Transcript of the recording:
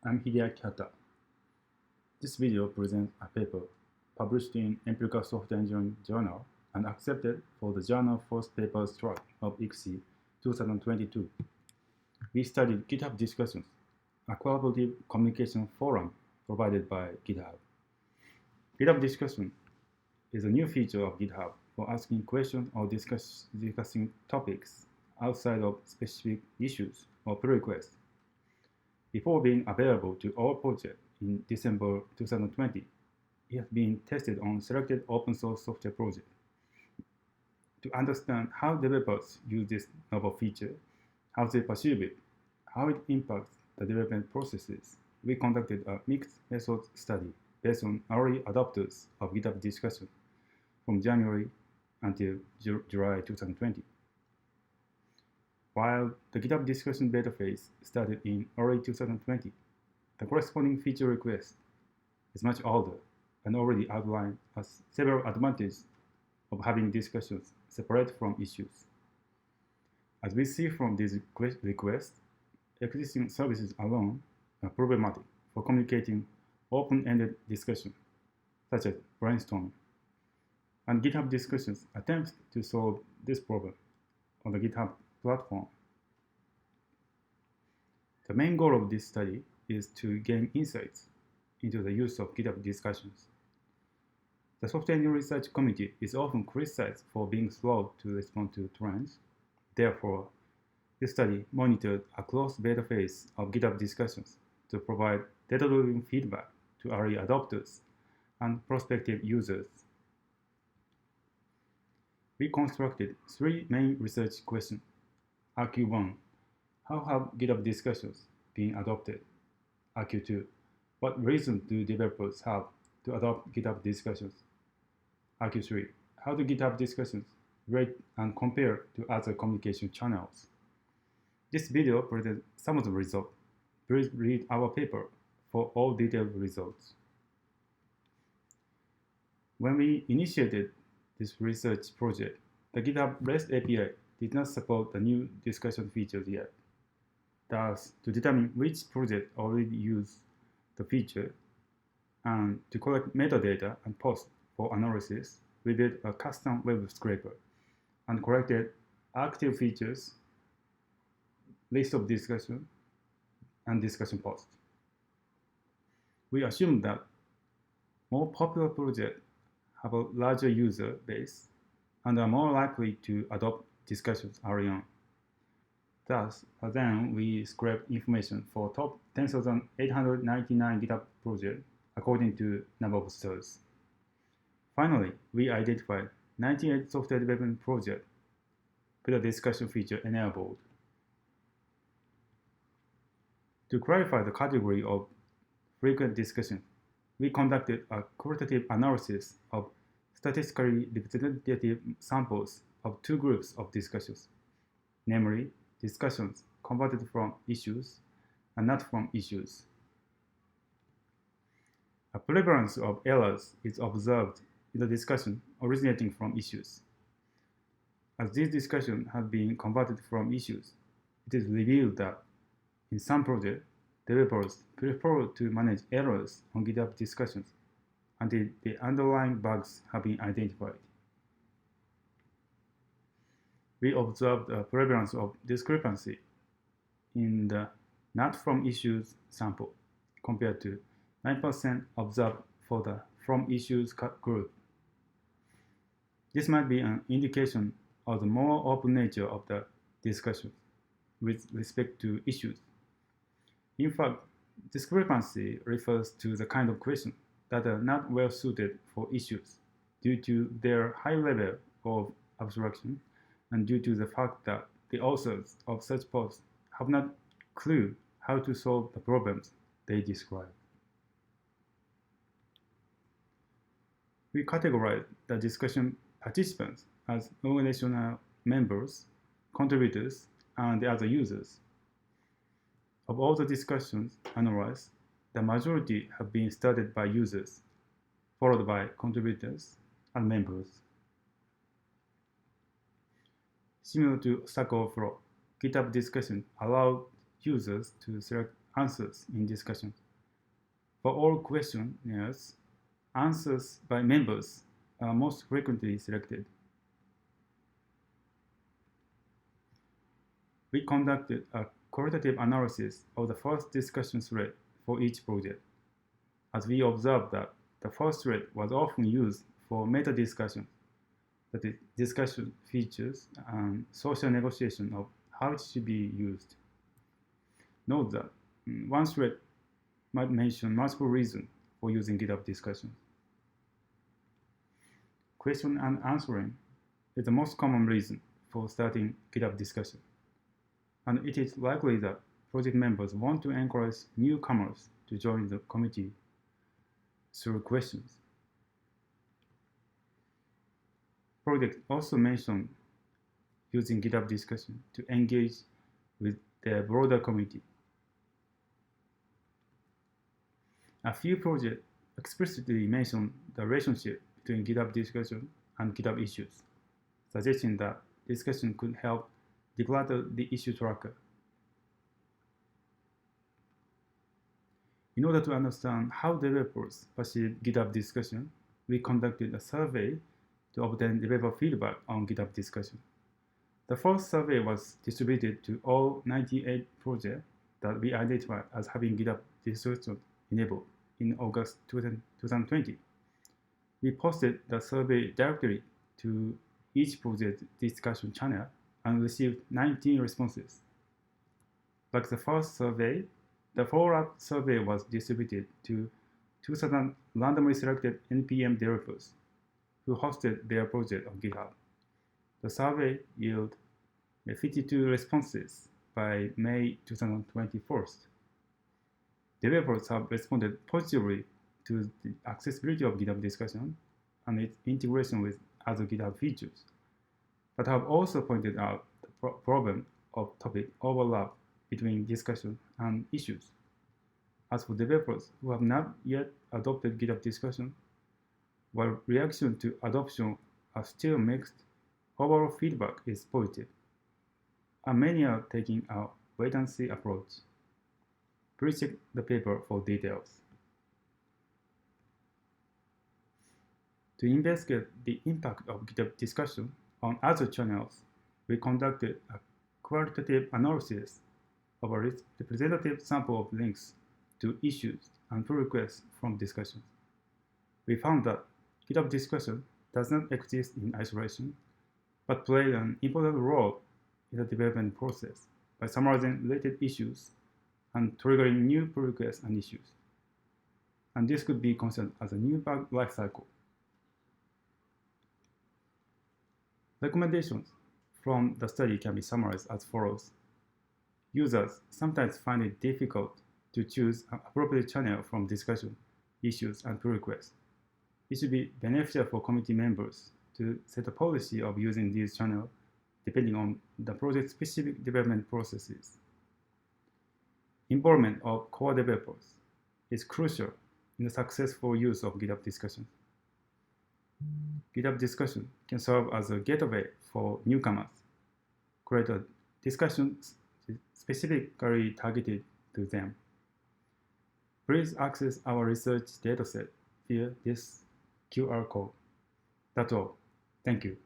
I'm Hideaki. This video presents a paper published in Empirical Software Engineering Journal and accepted for the Journal First Papers track of ICSE 2022. We studied GitHub Discussions, a collaborative communication forum provided by GitHub. GitHub Discussion is a new feature of GitHub for asking questions or discussing topics outside of specific issues or pull requests. Before being available to all projects in December 2020, it has been tested on selected open source software projects. To understand how developers use this novel feature, how they perceive it, how it impacts the development processes, we conducted a mixed method study based on early adopters of GitHub Discussion from January until July 2020. While the GitHub Discussion beta phase started in early 2020, the corresponding feature request is much older and already outlined as several advantages of having discussions separate from issues. As we see from these requests, existing services alone are problematic for communicating open-ended discussion, such as brainstorming. And GitHub Discussions attempts to solve this problem on the GitHub platform. The main goal of this study is to gain insights into the use of GitHub Discussions. The software engineering research community is often criticized for being slow to respond to trends. Therefore, this study monitored a closed beta phase of GitHub Discussions to provide data-driven feedback to early adopters and prospective users. We constructed three main research questions. RQ1, how have GitHub Discussions been adopted? RQ2, what reasons do developers have to adopt GitHub Discussions? RQ3, how do GitHub Discussions rate and compare to other communication channels? This video presents some of the results. Please read our paper for all detailed results. When we initiated this research project, the GitHub REST API did not support the new discussion features yet. Thus, to determine which project already used the feature and to collect metadata and post for analysis, we built a custom web scraper and collected active features, list of discussion, and discussion posts. We assumed that more popular projects have a larger user base and are more likely to adopt discussions early on. Thus, then we scraped information for top 10,899 GitHub projects according to number of stars. Finally, we identified 98 software development projects with a discussion feature enabled. To clarify the category of frequent discussion, we conducted a qualitative analysis of statistically representative samples of two groups of discussions, namely discussions converted from issues and not from issues. A prevalence of errors is observed in the discussion originating from issues. As these discussions have been converted from issues, it is revealed that in some projects, developers prefer to manage errors on GitHub Discussions until the underlying bugs have been identified. We observed a prevalence of discrepancy in the not from issues sample compared to 9% observed for the from issues group. This might be an indication of the more open nature of the discussion with respect to issues. In fact, discrepancy refers to the kind of questions that are not well suited for issues due to their high level of abstraction and due to the fact that the authors of such posts have not clue how to solve the problems they describe. We categorize the discussion participants as organizational members, contributors, and the other users. Of all the discussions analyzed, the majority have been started by users, followed by contributors and members. Similar to Stack Overflow, GitHub Discussion allowed users to select answers in discussions. For all questionnaires, answers by members are most frequently selected. We conducted a qualitative analysis of the first discussion thread for each project, as we observed that the first thread was often used for meta discussion, that is, discussion features and social negotiation of how it should be used. Note that one thread might mention multiple reasons for using GitHub Discussions. Question and answering is the most common reason for starting GitHub discussion, and it is likely that project members want to encourage newcomers to join the committee through questions. Projects also mention using GitHub discussion to engage with the broader community. A few projects explicitly mention the relationship between GitHub discussion and GitHub issues, suggesting that discussion could help declutter the issue tracker. In order to understand how developers perceive GitHub discussion, we conducted a survey to obtain developer feedback on GitHub discussion. The first survey was distributed to all 98 projects that we identified as having GitHub discussion enabled in August 2020. We posted the survey directly to each project discussion channel and received 19 responses. Like the first survey, the follow-up survey was distributed to 2,000 randomly selected NPM developers who hosted their project on GitHub. The survey yielded 52 responses by May 2024. Developers have responded positively to the accessibility of GitHub discussion and its integration with other GitHub features, but have also pointed out the problem of topic overlap between discussion and issues. As for developers who have not yet adopted GitHub discussion, while reaction to adoption are still mixed, overall feedback is positive, and many are taking a wait-and-see approach. Please check the paper for details. To investigate the impact of GitHub discussion on other channels, we conducted a qualitative analysis of a representative sample of links to issues and pull requests from discussions. We found that GitHub discussion does not exist in isolation, but plays an important role in the development process by summarizing related issues and triggering new pull requests and issues. And this could be considered as a new bug lifecycle. Recommendations from the study can be summarized as follows. Users sometimes find it difficult to choose an appropriate channel from discussion, issues, and pull requests. It should be beneficial for committee members to set a policy of using these channels depending on the project-specific development processes. Involvement of core developers is crucial in the successful use of GitHub discussion. GitHub discussion can serve as a gateway for newcomers. Create a discussion specifically targeted to them. Please access our research dataset via this QR code. That's all. Thank you.